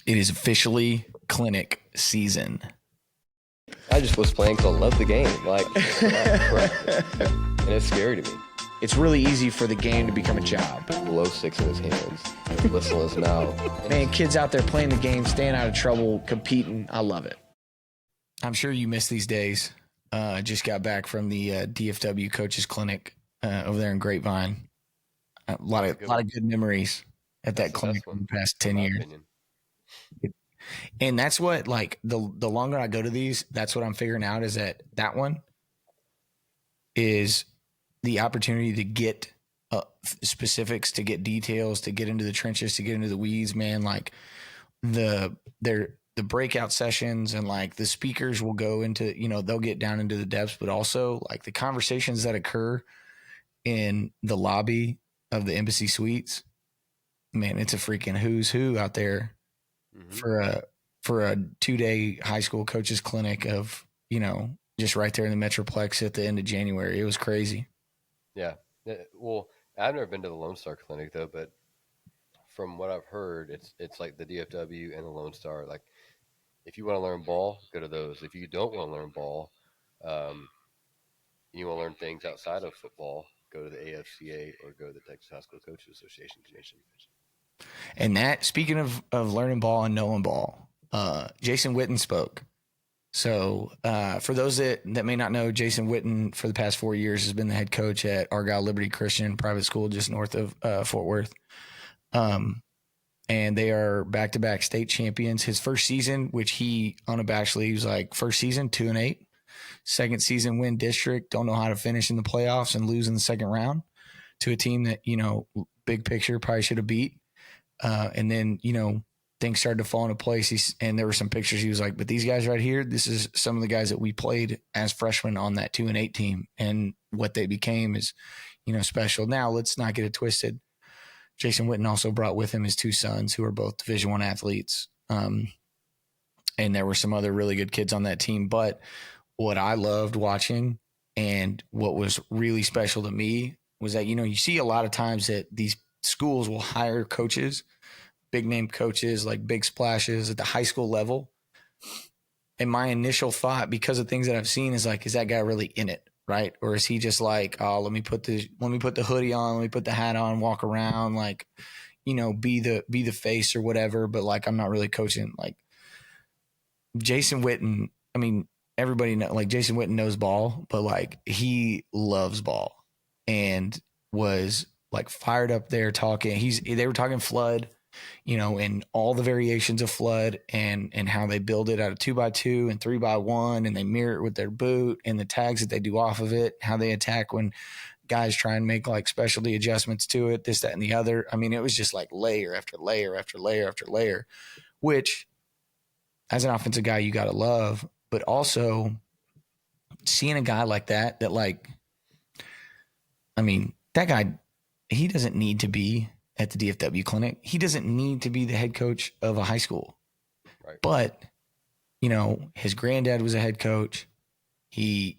It is officially clinic season. I just was playing because I love the game. And it's scary to me. It's really easy for the game to become a job. Glow sticks in his hands, whistle in his mouth. Man, kids out there playing the game, staying out of trouble, competing. I love it. I'm sure you miss these days. Just got back from the DFW coaches clinic over there in Grapevine. A lot of good memories at that clinic in the past 10 years. And that's what, like, the longer I go to these, that's what I'm figuring out is that one is the opportunity to get specifics, to get details, to get into the trenches, to get into the weeds, man. Like the breakout sessions and like the speakers will go into, they'll get down into the depths, but also like the conversations that occur in the lobby of the embassy suites, man, it's a freaking who's who out there for a 2-day high school coaches clinic of, just right there in the Metroplex at the end of January. It was crazy. Yeah. Well, I've never been to the Lone Star Clinic though, but from what I've heard, it's like the DFW and the Lone Star. Like, if you want to learn ball, go to those. If you don't want to learn ball, you want to learn things outside of football, go to the AFCA or go to the Texas High School Coaches Association. And that, speaking of learning ball and knowing ball, Jason Witten spoke. So for those that may not know, Jason Witten for the past 4 years has been the head coach at Argyle Liberty Christian private school just north of Fort Worth. And they are back-to-back state champions. His first season, which he unabashedly was like, first season 2-8, second season win district, don't know how to finish in the playoffs and lose in the second round to a team that, big picture probably should have beat. And then, things started to fall into place. And there were some pictures. He was like, but these guys right here, this is some of the guys that we played as freshmen on that 2-8 team. And what they became is, special. Now let's not get it twisted. Jason Witten also brought with him his two sons who are both Division I athletes. And there were some other really good kids on that team. But what I loved watching and what was really special to me was that, you see a lot of times that these schools will hire coaches, big name coaches, like big splashes at the high school level. And my initial thought, because of things that I've seen, is like, is that guy really in it? Right. Or is he just like, oh, let me put the hoodie on, let me put the hat on, walk around, like, be the face or whatever. But like, I'm not really coaching. Like Jason Witten, I mean, everybody know, like Jason Witten knows ball, but like he loves ball and was like fired up there talking. They were talking flood, and all the variations of flood and how they build it out of 2x2 and 3x1, and they mirror it with their boot and the tags that they do off of it, how they attack when guys try and make like specialty adjustments to it, this, that, and the other. I mean, it was just like layer after layer after layer after layer, which as an offensive guy, you got to love, but also seeing a guy like that like, I mean, that guy, he doesn't need to be at the DFW clinic. He doesn't need to be the head coach of a high school. Right. But, his granddad was a head coach. He,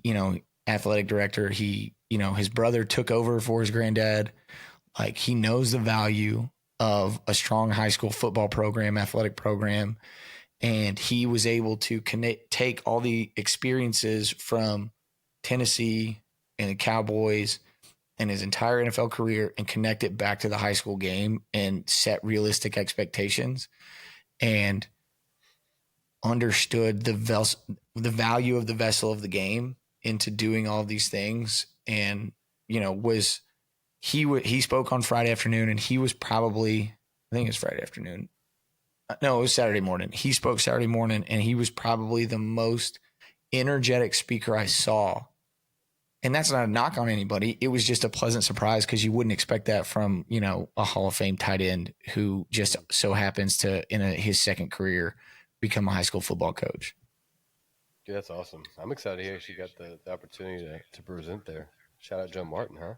athletic director. He, his brother took over for his granddad. Like, he knows the value of a strong high school football program, athletic program. And he was able to take all the experiences from Tennessee and the Cowboys and his entire NFL career and connect it back to the high school game and set realistic expectations and understood the value of the vessel of the game into doing all these things. And, he spoke on Friday afternoon, and he was probably, I think it was Friday afternoon. No, it was Saturday morning. He spoke Saturday morning, and he was probably the most energetic speaker I saw. And that's not a knock on anybody. It was just a pleasant surprise because you wouldn't expect that from, a Hall of Fame tight end who just so happens to, in his second career, become a high school football coach. Dude, that's awesome. I'm excited to hear she got the opportunity to present there. Shout out Joe Martin, huh?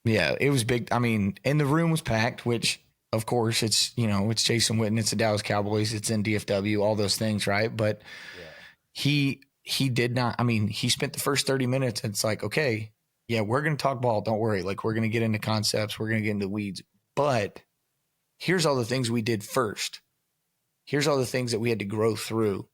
Yeah, it was big. I mean, and the room was packed, which, of course, it's, it's Jason Witten, it's the Dallas Cowboys, it's in DFW, all those things, right? But yeah. He did not, I mean, he spent the first 30 minutes and it's like, okay, yeah, we're going to talk ball. Don't worry. Like, we're going to get into concepts. We're going to get into weeds. But here's all the things we did first. here's all the things that we had to grow through.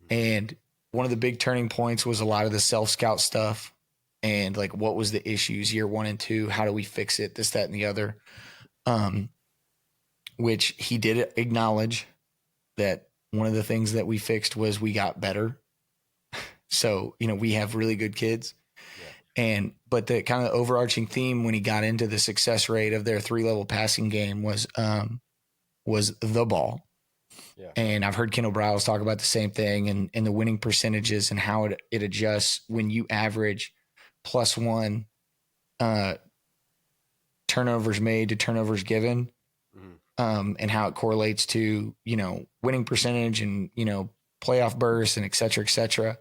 And one of the big turning points was a lot of the self-scout stuff and like what was the issues year 1 and 2, how do we fix it, this, that, and the other. Which he did acknowledge that one of the things that we fixed was we got better. So, we have really good kids. Yeah. But the kind of overarching theme when he got into the success rate of their 3-level passing game was the ball. Yeah. And I've heard Kendall Briles talk about the same thing and the winning percentages and how it adjusts when you average +1 turnovers made to turnovers given, and how it correlates to, winning percentage and, playoff bursts and et cetera,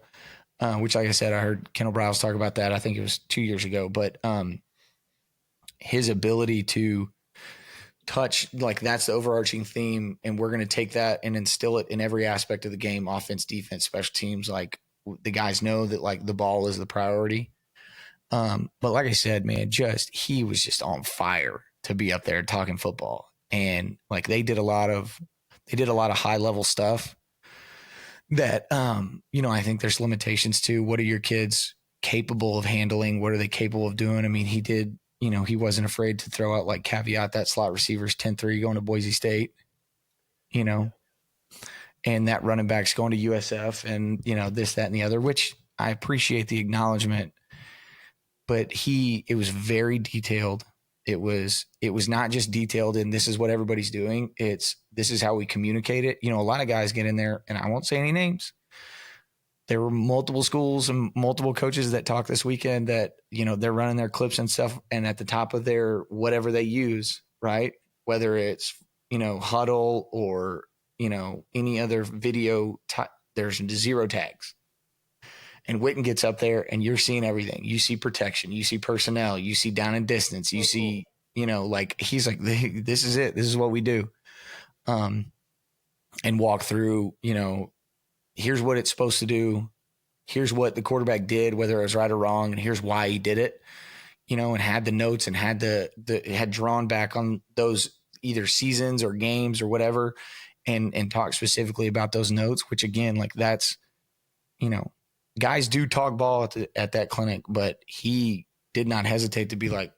which, like I said, I heard Kendall Briles talk about that. I think it was 2 years ago, but his ability to touch, like that's the overarching theme. And we're going to take that and instill it in every aspect of the game, offense, defense, special teams. Like the guys know that like the ball is the priority. But like I said, man, he was just on fire to be up there talking football. And like they did a lot of high level stuff that, I think there's limitations to. What are your kids capable of handling? What are they capable of doing? I mean, he did, he wasn't afraid to throw out like caveat that slot receivers 10-3 going to Boise State, and that running back's going to USF and, this, that, and the other, which I appreciate the acknowledgement, but it was very detailed. It was not just detailed in this is what everybody's doing. This is how we communicate it. A lot of guys get in there, and I won't say any names. There were multiple schools and multiple coaches that talked this weekend that, they're running their clips and stuff. And at the top of their, whatever they use, right. Whether it's, huddle or, any other video, there's 0 tags. And Witten gets up there and you're seeing everything. You see protection, you see personnel, you see down and distance, you see, like he's like, this is it. This is what we do. And walk through, here's what it's supposed to do. Here's what the quarterback did, whether it was right or wrong. And here's why he did it, and had the notes and had had drawn back on those either seasons or games or whatever. And talk specifically about those notes, which again, like that's, guys do talk ball at that clinic, but he did not hesitate to be like,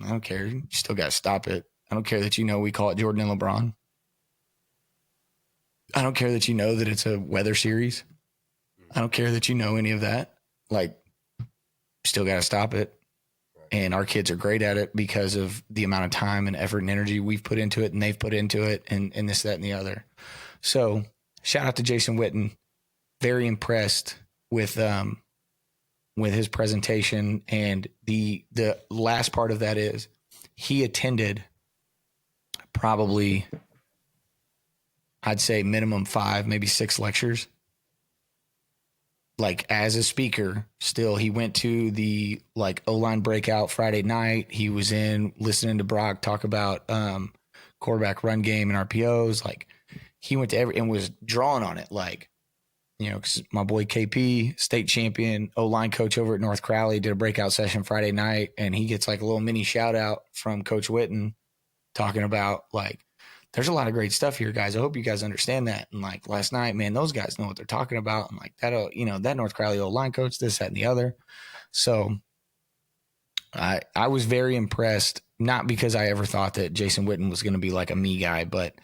I don't care. You still got to stop it. I don't care that, we call it Jordan and LeBron. I don't care that that it's a weather series. I don't care that any of that. Like, still got to stop it. And our kids are great at it because of the amount of time and effort and energy we've put into it and they've put into it and this, that, and the other. So shout out to Jason Witten. Very impressed with his presentation. And the last part of that is he attended probably, I'd say minimum 5, maybe 6 lectures. Like as a speaker, still he went to the like O-line breakout Friday night. He was in listening to Brock talk about quarterback run game and RPOs. Like he went to and was drawing on it. Like, 'cause my boy KP, state champion O-line coach over at North Crowley, did a breakout session Friday night, and he gets like a little mini shout out from Coach Witten talking about like, there's a lot of great stuff here, guys. I hope you guys understand that. And like last night, man, those guys know what they're talking about. And like that, that North Crowley O-line coach, this, that, and the other. So I was very impressed, not because I ever thought that Jason Witten was going to be like a me guy, but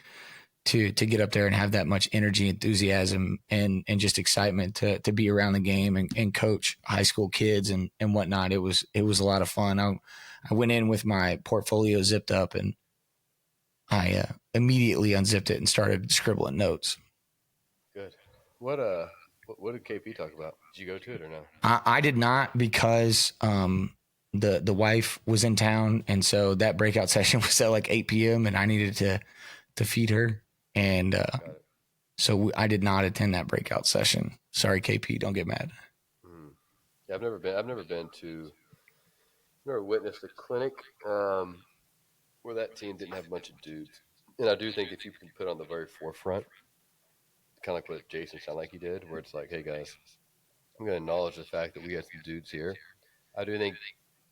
to get up there and have that much energy, enthusiasm, and just excitement to be around the game and coach high school kids and whatnot. It was a lot of fun. I went in with my portfolio zipped up and I immediately unzipped it and started scribbling notes. Good. What did KP talk about? Did you go to it or no? I did not because the wife was in town, and so that breakout session was at like 8 p.m. and I needed to feed her, and so I did not attend that breakout session. Sorry, KP, don't get mad. Yeah, I've never witnessed a clinic where that team didn't have a bunch of dudes. And I do think if you can put on the very forefront, kind of like what Jason sounded like he did, where it's like, hey guys, I'm going to acknowledge the fact that we had some dudes here. I do think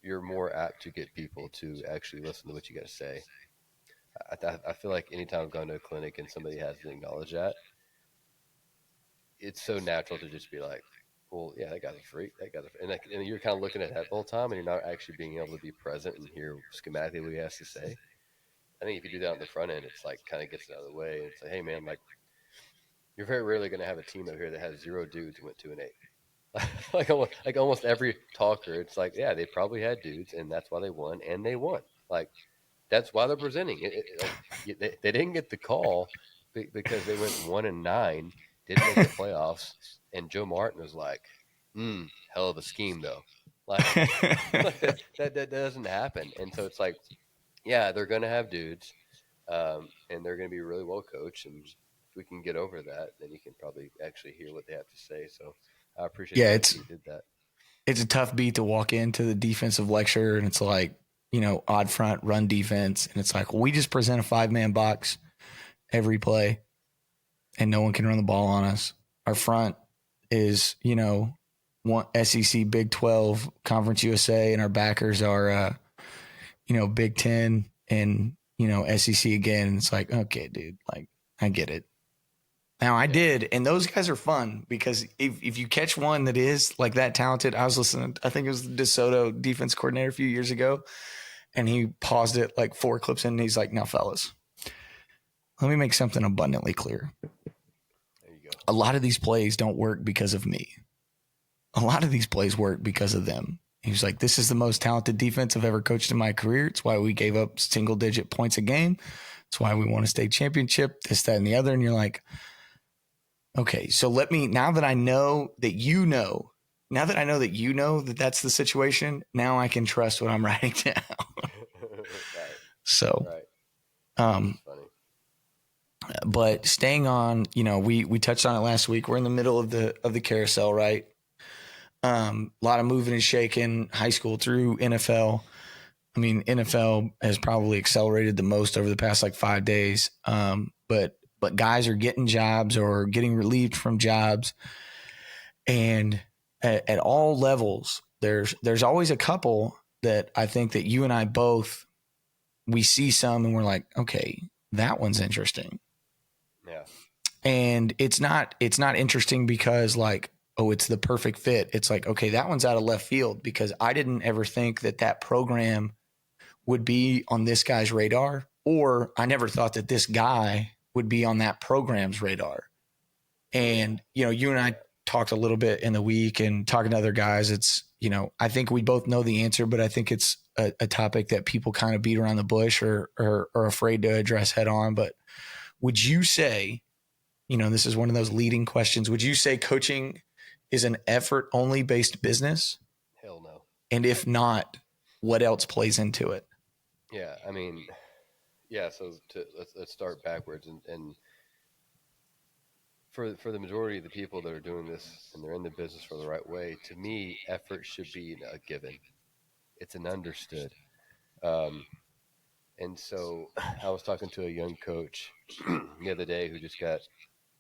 you're more apt to get people to actually listen to what you got to say. I feel like anytime I've gone to a clinic and somebody hasn't acknowledged that, it's so natural to just be like, well, yeah, that guy's a freak. That guy's and you're kind of looking at that the whole time, and you're not actually being able to be present and hear schematically what he has to say. I think if you do that on the front end, it's like kind of gets it out of the way. It's like, hey, man, like you're very rarely going to have a team over here that has 0 dudes who went 2-8. like almost every talker, it's like, yeah, they probably had dudes, and that's why they won, and they won. Like that's why they're presenting. They didn't get the call because they went 1-9, didn't make the playoffs, and Joe Martin was like, hell of a scheme though. Like, like that doesn't happen. And so it's like, yeah, they're gonna have dudes, and they're gonna be really well coached. And if we can get over that, then you can probably actually hear what they have to say. So I appreciate the Yeah, fact that you did that. it's a tough beat to walk into the defensive lecture and it's like, odd front run defense. And it's like, we just present a 5-man box every play and no one can run the ball on us. Our front is, one SEC, Big 12, Conference USA, and our backers are, Big 10 and, SEC again. And it's like, okay, dude, like, I get it. Now I did, and those guys are fun because if you catch one that is like that talented, I was listening, I think it was the DeSoto defense coordinator a few years ago, and he paused it like 4 clips in, and he's like, now fellas, let me make something abundantly clear. There you go. A lot of these plays don't work because of me. A lot of these plays work because of them. He was like, this is the most talented defense I've ever coached in my career. It's why we gave up single-digit points a game. It's why we won a state championship, this, that, and the other. And you're like, okay, so now that I know that that that's the situation, now I can trust what I'm writing down. Right. So, Right. Funny. But staying on, we touched on it last week. We're in the middle of the carousel, right? A lot of moving and shaking, high school through NFL. I mean, NFL has probably accelerated the most over the past like 5 days. But guys are getting jobs or getting relieved from jobs, and at all levels, there's always a couple that I think that you and I both, we see some and we're like, okay, that one's interesting. Yeah. And it's not interesting because like, oh, it's the perfect fit. It's like, okay, that one's out of left field because I didn't ever think that program would be on this guy's radar, or I never thought that this guy would be on that program's radar. And, you and I talked a little bit in the week and talking to other guys. It's, I think we both know the answer, but I think it's a topic that people kind of beat around the bush or are afraid to address head on. But would you say, this is one of those leading questions. Would you say coaching is an effort only based business? Hell no. And if not, what else plays into it? Yeah, I mean, yeah. So let's start backwards, and for the majority of the people that are doing this and they're in the business for the right way, to me, effort should be a given. It's an understood. And so I was talking to a young coach the other day who just got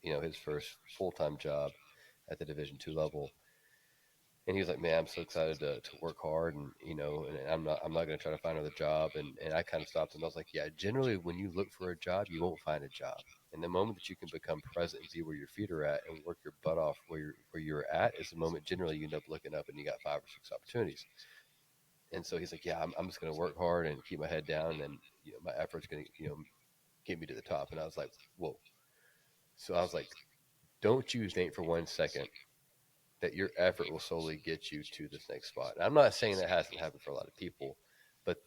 his first full-time job at the Division II level. And he was like, man, I'm so excited to work hard, and and I'm not going to try to find another job. And I kind of stopped him. I was like, yeah, generally when you look for a job, you won't find a job. And the moment that you can become present and be where your feet are at and work your butt off where you're at is the moment generally you end up looking up and you got 5 or 6 opportunities. And so he's like, yeah, I'm just going to work hard and keep my head down, and my effort's going to get me to the top. And I was like, whoa. So I was like, don't you think for 1 second that your effort will solely get you to this next spot. And I'm not saying that hasn't happened for a lot of people, but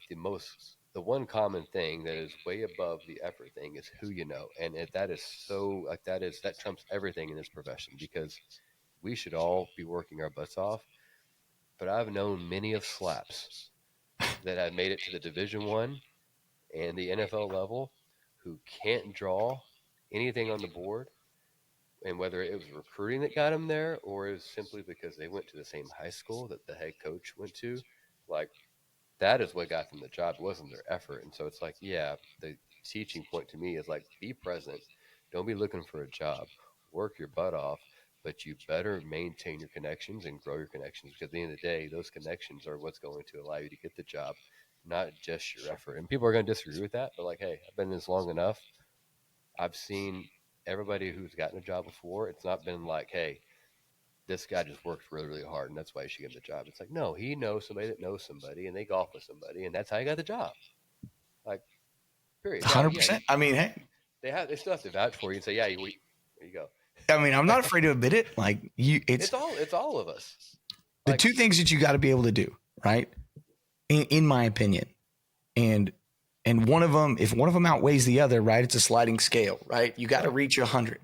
the one common thing that is way above the effort thing is who you know. And that is so like that trumps everything in this profession, because we should all be working our butts off. But I've known many of slaps that have made it to the Division I and the NFL level who can't draw anything on the board, and whether it was recruiting that got them there or it was simply because they went to the same high school that the head coach went to, like that is what got them the job. It wasn't their effort. And so it's like, yeah, the teaching point to me is like, be present. Don't be looking for a job. Work your butt off, but you better maintain your connections and grow your connections, because at the end of the day, those connections are what's going to allow you to get the job. not just your effort. And people are going to disagree with that, but like, hey, I've been in this long enough. I've seen everybody who's gotten a job before. It's not been like, hey, this guy just worked really, really hard, and that's why you should get him the job. It's like, no, he knows somebody that knows somebody, and they golf with somebody, and that's how he got the job. Like, period. Now, yeah, 100%. I mean, hey, they still have to vouch for you and say, yeah, there you go. I mean, I'm not afraid to admit it. Like it's all of us. the Like, two things that you got to be able to do, right? In my opinion, and one of them, if one of them outweighs the other, right? It's a sliding scale, right? You got to reach 100.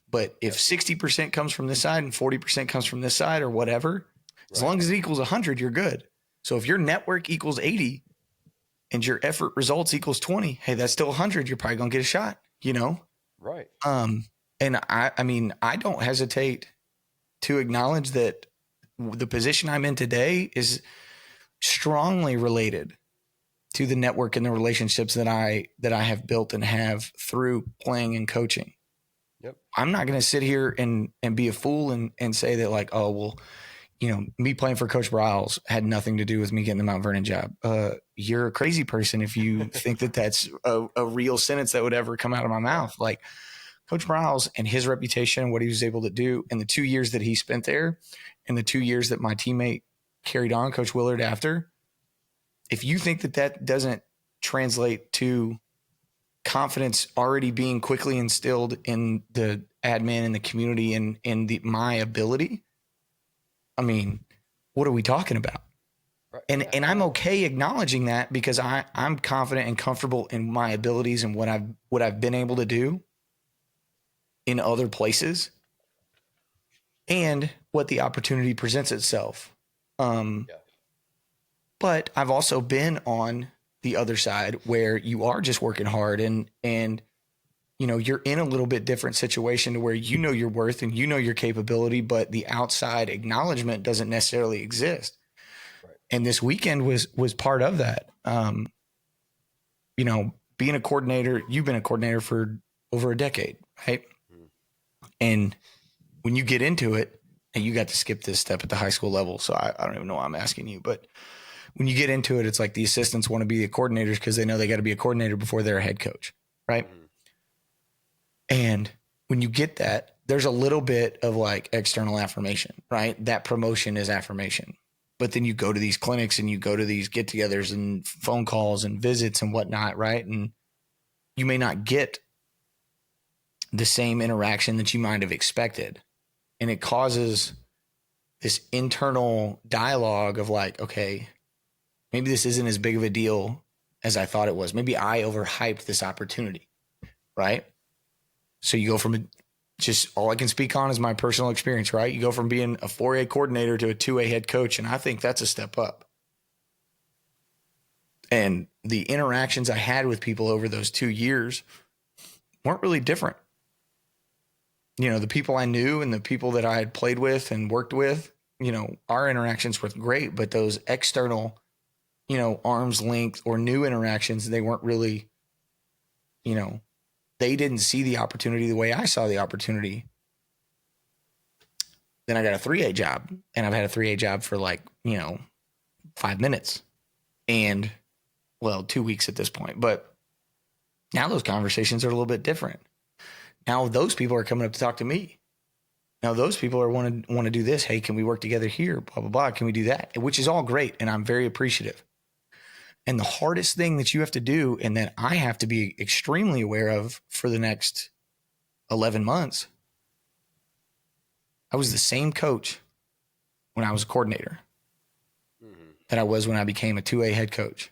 But if 60% comes from this side and 40% comes from this side or whatever, as long as it equals 100, you're good. So if your network equals 80 and your effort results equals 20, hey, that's still 100. You're probably going to get a shot, you know? Right. And I mean, I don't hesitate to acknowledge that the position I'm in today is strongly related to the network and the relationships that I have built and have through playing and coaching. Yep. I'm not going to sit here and be a fool and say that like, oh, well, you know, me playing for Coach Bryles had nothing to do with me getting the Mount Vernon job. You're a crazy person if you think that that's a real sentence that would ever come out of my mouth. Like Coach Bryles and his reputation and what he was able to do in the 2 years that he spent there and the 2 years that my teammate carried on, Coach Willard, after, if you think that that doesn't translate to confidence already being quickly instilled in the admin and the community and in my ability, I mean, what are we talking about? Right. And I'm okay acknowledging that because I'm confident and comfortable in my abilities and what I've been able to do in other places and what the opportunity presents itself. But I've also been on the other side where you are just working hard and you know, you're in a little bit different situation to where you know your worth and you know your capability, but the outside acknowledgement doesn't necessarily exist. Right. And this weekend was part of that. You know, being a coordinator, you've been a coordinator for over a decade, right? Mm-hmm. And when you get into it, and you got to skip this step at the high school level, so I don't even know why I'm asking you, but when you get into it, it's like the assistants want to be the coordinators because they know they got to be a coordinator before they're a head coach, right? Mm-hmm. And when you get that, there's a little bit of like external affirmation, right? That promotion is affirmation. But then you go to these clinics and you go to these get-togethers and phone calls and visits and whatnot, right? And you may not get the same interaction that you might have expected. And it causes this internal dialogue of like, okay, maybe this isn't as big of a deal as I thought it was. Maybe I overhyped this opportunity, right? So you go from just all I can speak on is my personal experience, right? You go from being a 4A coordinator to a 2A head coach, and I think that's a step up. And the interactions I had with people over those 2 years weren't really different. You know, the people I knew and the people that I had played with and worked with, you know, our interactions were great, but those external, you know, arm's length or new interactions, they weren't really, you know, they didn't see the opportunity the way I saw the opportunity. Then I got a 3A job, and I've had a 3A job for like, you know, 5 minutes and, well, 2 weeks at this point. But now those conversations are a little bit different. Now those people are coming up to talk to me. Now those people are want to do this. Hey, can we work together here? Blah, blah, blah. Can we do that? Which is all great. And I'm very appreciative. And the hardest thing that you have to do, and that I have to be extremely aware of for the next 11 months, I was the same coach when I was a coordinator that I was when I became a 2A head coach.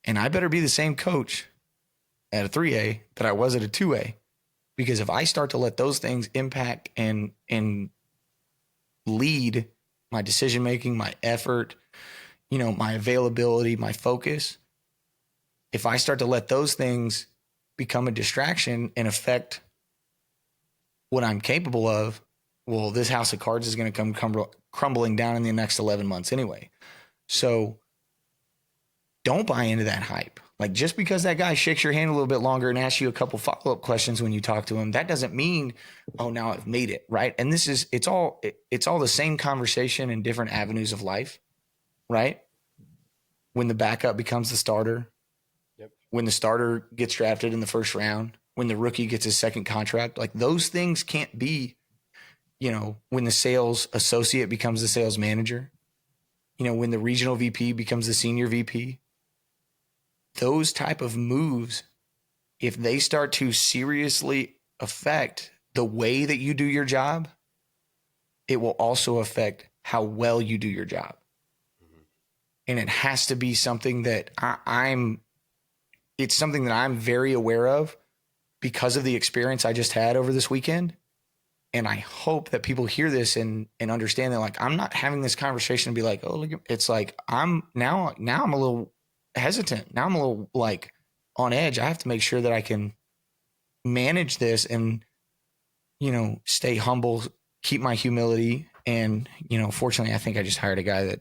And I better be the same coach at a 3A that I was at a 2A. Because if I start to let those things impact and lead my decision-making, my effort, you know, my availability, my focus, if I start to let those things become a distraction and affect what I'm capable of, well, this house of cards is going to come crumbling down in the next 11 months anyway. So don't buy into that hype. Like just because that guy shakes your hand a little bit longer and asks you a couple follow-up questions when you talk to him, that doesn't mean, oh, now I've made it, right? And it's all the same conversation in different avenues of life, right? when the backup becomes the starter, Yep. when the starter gets drafted in the first round, when the rookie gets his second contract, like those things can't be, when the sales associate becomes the sales manager, when the regional VP becomes the senior VP, those type of moves, if they start to seriously affect the way that you do your job, it will also affect how well you do your job. And it has to be something that it's something that I'm very aware of because of the experience I just had over this weekend. And I hope that people hear this and understand that, like, I'm not having this conversation and be like, oh, look, it's like, I'm a little hesitant. Now I'm a little like on edge. I have to make sure that I can manage this and, stay humble, keep my humility. And, fortunately, I think I just hired a guy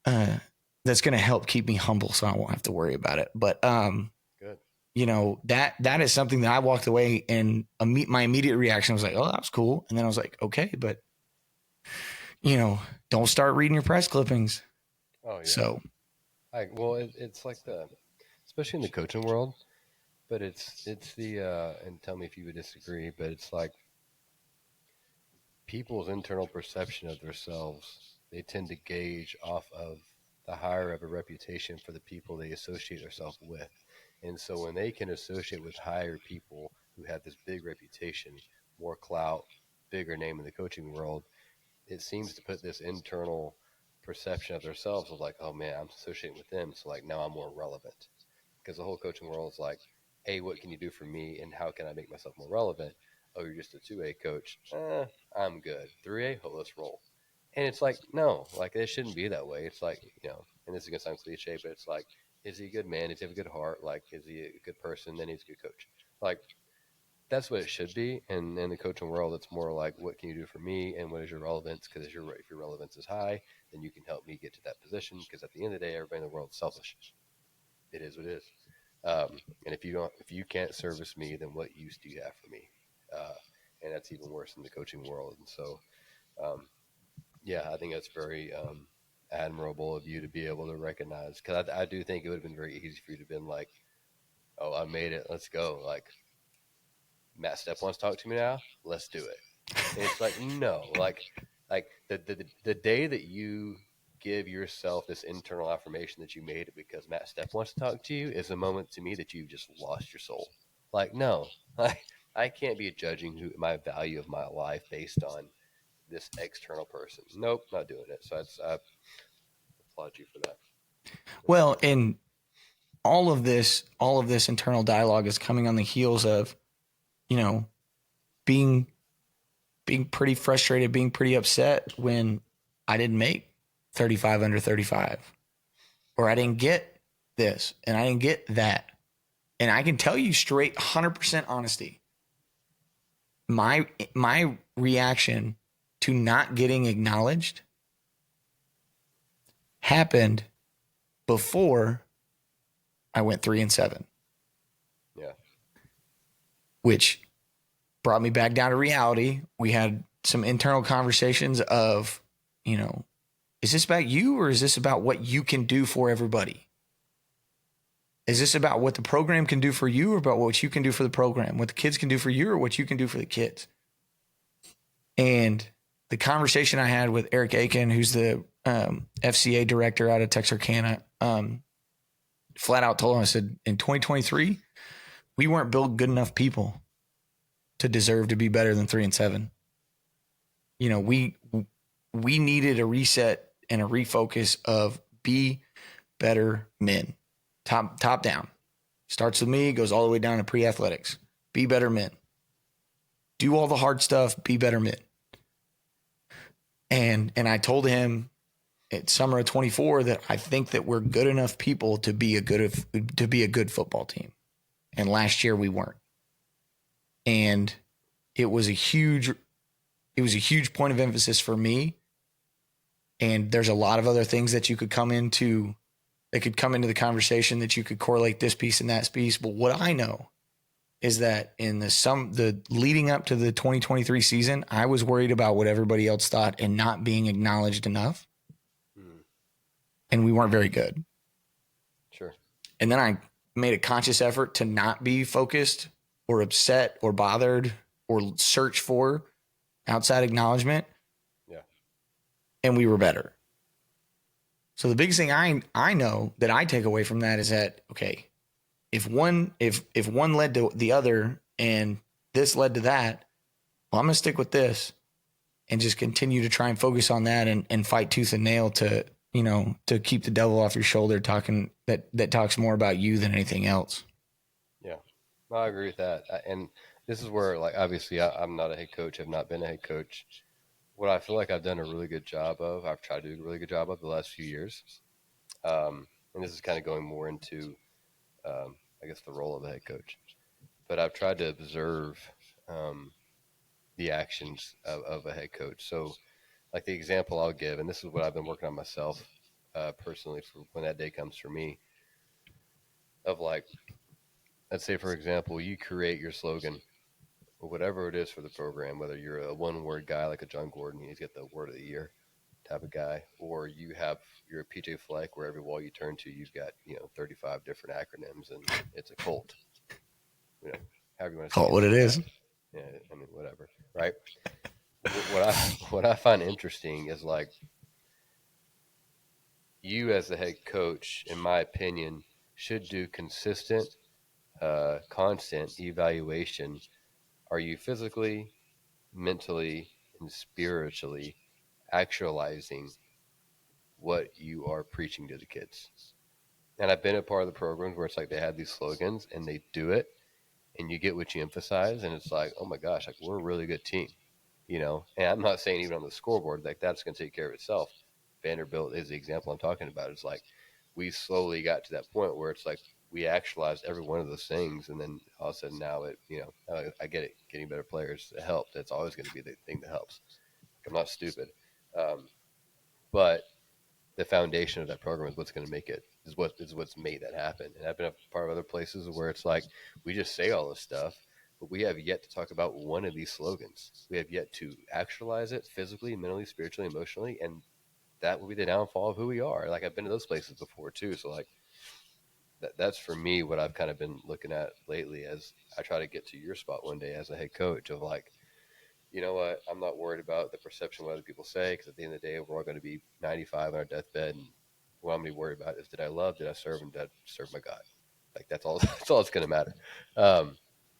that, that's going to help keep me humble so I won't have to worry about it. But, Good. That is something that I walked away and my immediate reaction was like, oh, that was cool. And then I was like, okay, but don't start reading your press clippings. Oh yeah. So, it's like especially in the coaching world, but it's the and tell me if you would disagree, but it's like people's internal perception of themselves. They tend to gauge off of the higher of a reputation for the people they associate themselves with. And so when they can associate with higher people who have this big reputation, more clout, bigger name in the coaching world, it seems to put this internal perception of themselves of like, oh man, I'm associating with them, so like now I'm more relevant. Because the whole coaching world is like, hey, what can you do for me and how can I make myself more relevant? Oh, you're just a 2A coach. I'm good. 3A, oh, let's roll. And it's like, no, like it shouldn't be that way. It's like, and this is going to sound cliche, but it's like, is he a good man? Does he have a good heart? Like, is he a good person? Then he's a good coach. Like, that's what it should be. And in the coaching world, it's more like, what can you do for me? And what is your relevance? Because if your relevance is high, then you can help me get to that position. Because at the end of the day, everybody in the world is selfish. It is what it is. And if you can't service me, then what use do you have for me? And that's even worse in the coaching world. And so, I think that's very admirable of you to be able to recognize. Because I do think it would have been very easy for you to have been like, oh, I made it. Let's go. Like, Matt Stepp wants to talk to me now. Let's do it. And it's like, no, like the day that you give yourself this internal affirmation that you made it because Matt Stepp wants to talk to you is a moment to me that you've just lost your soul. Like, no, I can't be judging my value of my life based on this external person. Nope, not doing it. So I applaud you for that. well, and all of this internal dialogue is coming on the heels of, being pretty frustrated, being pretty upset when I didn't make 35 under 35, or I didn't get this and I didn't get that. And I can tell you straight 100% honesty. My reaction to not getting acknowledged happened before I went 3-7. Yeah. Which brought me back down to reality. We had some internal conversations of, is this about you or is this about what you can do for everybody? Is this about what the program can do for you or about what you can do for the program? What the kids can do for you or what you can do for the kids? And the conversation I had with Eric Aiken, who's the FCA director out of Texarkana, flat out told him, I said, in 2023, we weren't built good enough people to deserve to be better than 3-7. We needed a reset and a refocus of be better men, top down. Starts with me, goes all the way down to pre-athletics. Be better men. Do all the hard stuff. Be better men. And I told him at summer of 24 that I think that we're good enough people to be a good football team. And last year we weren't. And it was a huge point of emphasis for me. And there's a lot of other things that could come into the conversation that you could correlate this piece and that piece. But what I know is that in the leading up to the 2023 season, I was worried about what everybody else thought and not being acknowledged enough. And we weren't very good. And then I made a conscious effort to not be focused or upset or bothered or search for outside acknowledgement. Yeah. And we were better. So the biggest thing I know that I take away from that is that, okay, if one led to the other and this led to that, well, I'm going to stick with this and just continue to try and focus on that and fight tooth and nail to, to keep the devil off your shoulder, talking that talks more about you than anything else. Yeah, I agree with that. And this is where, like, obviously I'm not a head coach. I've not been a head coach. What I feel like I've done a really good job of, I've tried to do a really good job of the last few years. And this is kind of going more into, I guess, the role of a head coach. But I've tried to observe the actions of a head coach. So, like the example I'll give, and this is what I've been working on myself personally for when that day comes for me, of like, let's say, for example, you create your slogan or whatever it is for the program, whether you're a one-word guy like a John Gordon, he's got the word of the year type of guy, or you're a PJ Fleck where every wall you turn to, you've got, 35 different acronyms and it's a cult, however you want to say Call it what it is. Yeah, I mean, whatever, right? What I find interesting is, like, you as the head coach, in my opinion, should do consistent, constant evaluation. Are you physically, mentally, and spiritually actualizing what you are preaching to the kids? And I've been a part of the programs where it's like they have these slogans and they do it, and you get what you emphasize, and it's like, oh my gosh, like, we're a really good team, And I'm not saying even on the scoreboard, like, that's going to take care of itself. Vanderbilt is the example I'm talking about. It's like we slowly got to that point where it's like we actualized every one of those things, and then all of a sudden now I get it. Getting better players to help. That's always going to be the thing that helps. Like, I'm not stupid, but the foundation of that program is what's going to make it. Is what's made that happen. And I've been a part of other places where it's like we just say all this stuff, but we have yet to talk about one of these slogans. We have yet to actualize it physically, mentally, spiritually, emotionally, and that will be the downfall of who we are. Like, I've been to those places before too. So, like, that's for me what I've kind of been looking at lately as I try to get to your spot one day as a head coach of, like, you know what, I'm not worried about the perception of what other people say, because at the end of the day, we're all going to be 95 on our deathbed. And what I'm going to be worried about is, did I serve, and did I serve my God? Like, that's all that's going to matter.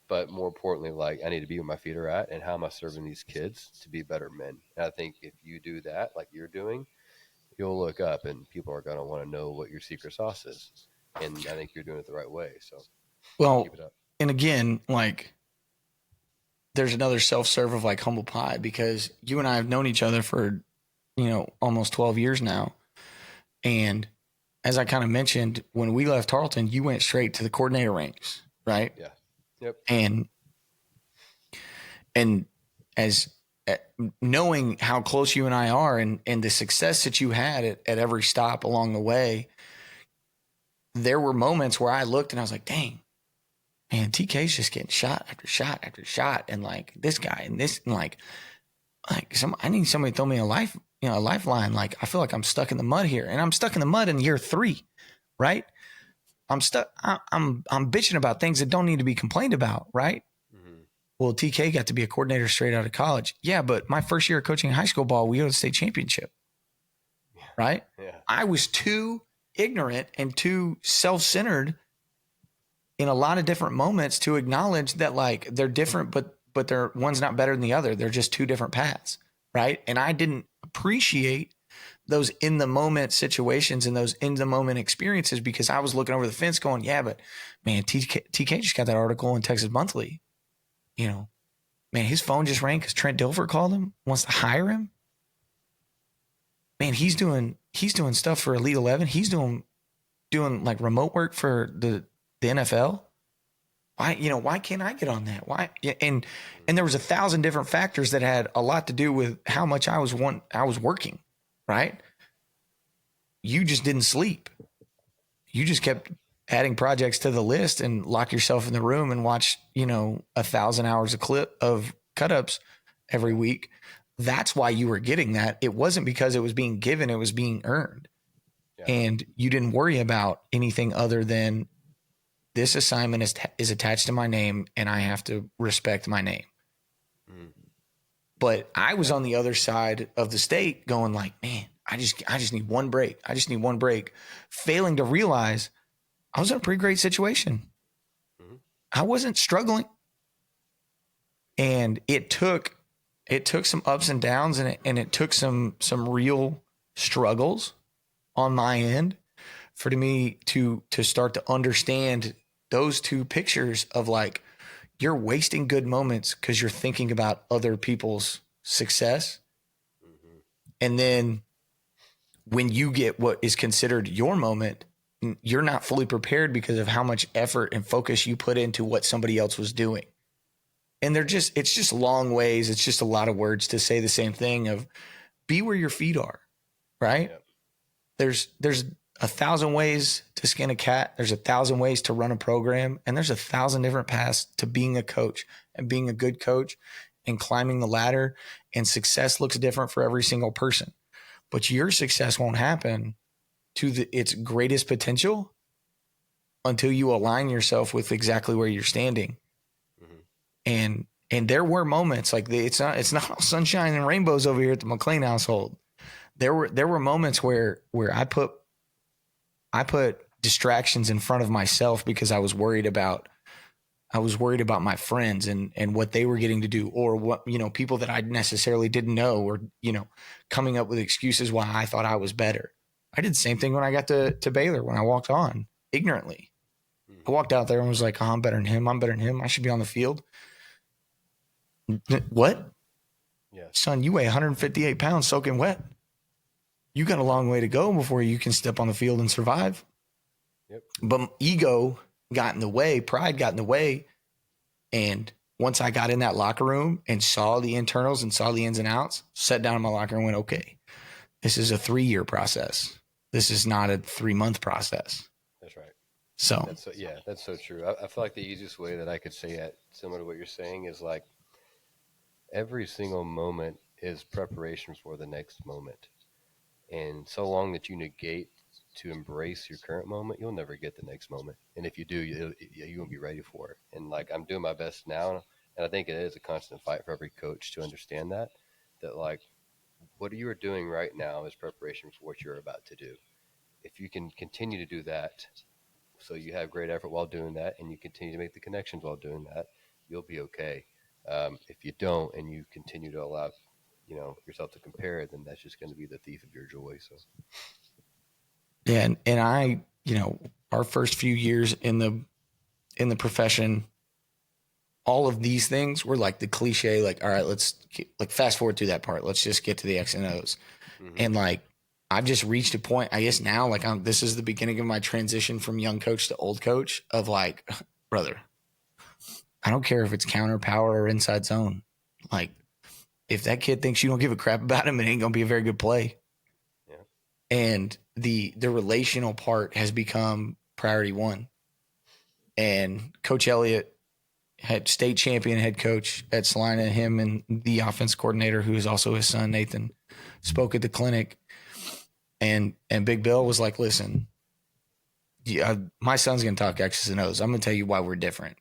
But more importantly, like, I need to be where my feet are at, and how am I serving these kids to be better men? And I think if you do that, like you're doing, you'll look up and people are going to want to know what your secret sauce is. And I think you're doing it the right way. So, Well, keep it up. And again, like, there's another self-serve of, like, humble pie, because you and I have known each other for, almost 12 years now. And as I kind of mentioned, when we left Tarleton, you went straight to the coordinator ranks, right? Yeah. Yep. And as knowing how close you and I are, and the success that you had at every stop along the way, there were moments where I looked and I was like, dang, man, TK's just getting shot after shot after shot. And, like, this guy and this, and like I need somebody to throw me a lifeline. Like, I feel like I'm stuck in the mud here, and I'm stuck in the mud in year 3, right? I'm stuck. I'm bitching about things that don't need to be complained about, right? Mm-hmm. Well, TK got to be a coordinator straight out of college. Yeah, but my first year of coaching high school ball, we go to the state championship, right? Yeah. I was too ignorant and too self-centered in a lot of different moments to acknowledge that, like, they're different, but they're, one's not better than the other. They're just two different paths, right? And I didn't appreciate those in the moment situations and those in the moment experiences, because I was looking over the fence going, yeah, but man, TK just got that article in Texas Monthly. Man, his phone just rang because Trent Dilfer called him, wants to hire him. Man, he's doing stuff for Elite 11. He's doing like remote work for the NFL. Why can't I get on that? Why? And there was 1,000 different factors that had a lot to do with how much I was working, right? You just didn't sleep. You just kept adding projects to the list and lock yourself in the room and watch, 1,000 hours of cut-ups every week. That's why you were getting that. It wasn't because it was being given, it was being earned. and you didn't worry about anything other than this assignment is attached to my name and I have to respect my name. Mm. But I was on the other side of the state going like, man, I just need one break. I just need one break. Failing to realize I was in a pretty great situation. Mm-hmm. I wasn't struggling. And it took some ups and downs, and it took some real struggles on my end for me to start to understand those two pictures of like, you're wasting good moments because you're thinking about other people's success. Mm-hmm. And then when you get what is considered your moment, you're not fully prepared because of how much effort and focus you put into what somebody else was doing. And it's just long ways. It's just a lot of words to say the same thing of be where your feet are, right? Yep. There's 1,000 ways to skin a cat. There's 1,000 ways to run a program. And there's 1,000 different paths to being a coach and being a good coach and climbing the ladder. And success looks different for every single person. But your success won't happen to its greatest potential until you align yourself with exactly where you're standing. Mm-hmm. And there were moments like it's not all sunshine and rainbows over here at the McLean household. There were moments where I put distractions in front of myself because I was worried about my friends and what they were getting to do, or what, people that I necessarily didn't know, or, coming up with excuses why I thought I was better. I did the same thing when I got to Baylor, when I walked on ignorantly. I walked out there and was like, oh, I'm better than him. I'm better than him. I should be on the field. What? Yeah. Son, you weigh 158 pounds soaking wet. You got a long way to go before you can step on the field and survive. Yep. But ego got in the way, pride got in the way. And once I got in that locker room and saw the internals and saw the ins and outs, sat down in my locker and went, okay, this is a 3-year process. This is not a 3-month process. That's right. So That's so true. I feel like the easiest way that I could say it, similar to what you're saying, is like every single moment is preparation for the next moment. And so long that you negate to embrace your current moment, you'll never get the next moment. And if you do, you won't be ready for it. And like, I'm doing my best now. And I think it is a constant fight for every coach to understand that like what you are doing right now is preparation for what you're about to do. If you can continue to do that, so you have great effort while doing that, and you continue to make the connections while doing that, you'll be okay. If you don't, and you continue to allow, yourself to compare, then that's just going to be the thief of your joy. So, yeah, and I, our first few years in the profession, all of these things were like the cliche, like, all right, let's fast forward through that part. Let's just get to the X and O's. mm-hmm. And like, I've just reached a point, I guess now, like this is the beginning of my transition from young coach to old coach of like, brother, I don't care if it's counter, power, or inside zone. Like, if that kid thinks you don't give a crap about him, it ain't going to be a very good play. Yeah. And the relational part has become priority one. And Coach Elliott, had state champion head coach at Salina, him and the offense coordinator, who is also his son, Nathan, spoke at the clinic. And Big Bill was like, listen, my son's going to talk X's and O's. I'm going to tell you why we're different.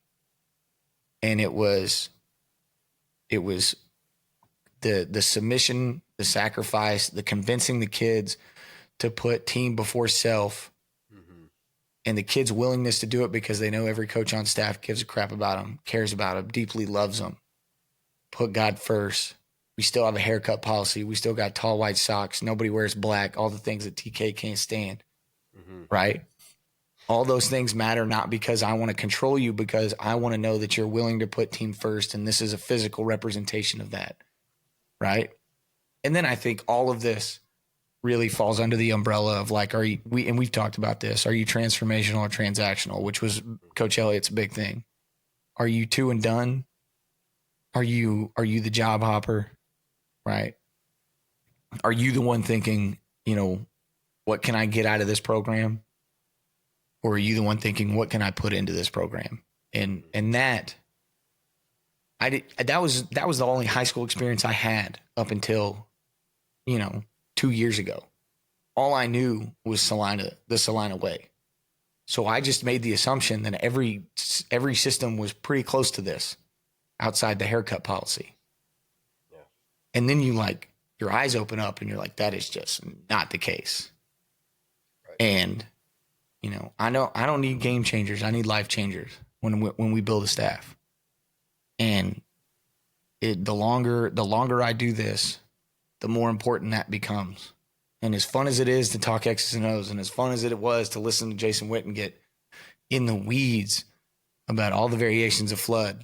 And it was the submission, the sacrifice, the convincing the kids to put team before self, Mm-hmm. and the kids' willingness to do it because they know every coach on staff gives a crap about them, cares about them, deeply loves them. Put God first. We still have a haircut policy. We still got tall white socks. Nobody wears black. All the things that TK can't stand, Mm-hmm. right? All those things matter, not because I want to control you, because I want to know that you're willing to put team first, and this is a physical representation of that, right? And then I think all of this really falls under the umbrella of like, we've talked about this. Are you transformational or transactional, which was Coach Elliott's big thing. Are you two and done? Are you the job hopper, right? Are you the one thinking, what can I get out of this program? Or are you the one thinking, what can I put into this program? And that was the only high school experience I had up until, 2 years ago. all I knew was the Salina way. So I just made the assumption that every system was pretty close to this outside the haircut policy. Yeah. And then your eyes open up and you're like, that is just not the case. Right. And, I don't need game changers. I need life changers when we build a staff. And the longer I do this, the more important that becomes. And as fun as it is to talk X's and O's, and as fun as it was to listen to Jason Witten get in the weeds about all the variations of flood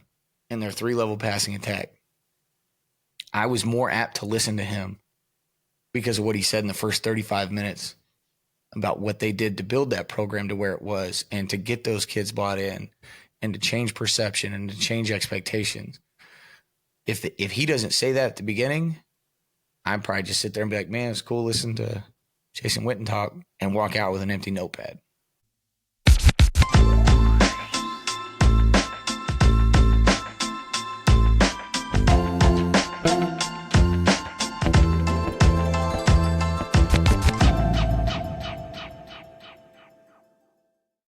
and their 3-level passing attack, I was more apt to listen to him because of what he said in the first 35 minutes about what they did to build that program to where it was and to get those kids bought in and to change perception and to change expectations. If he doesn't say that at the beginning, I'd probably just sit there and be like, man, it's cool listening to Jason Witten talk and walk out with an empty notepad.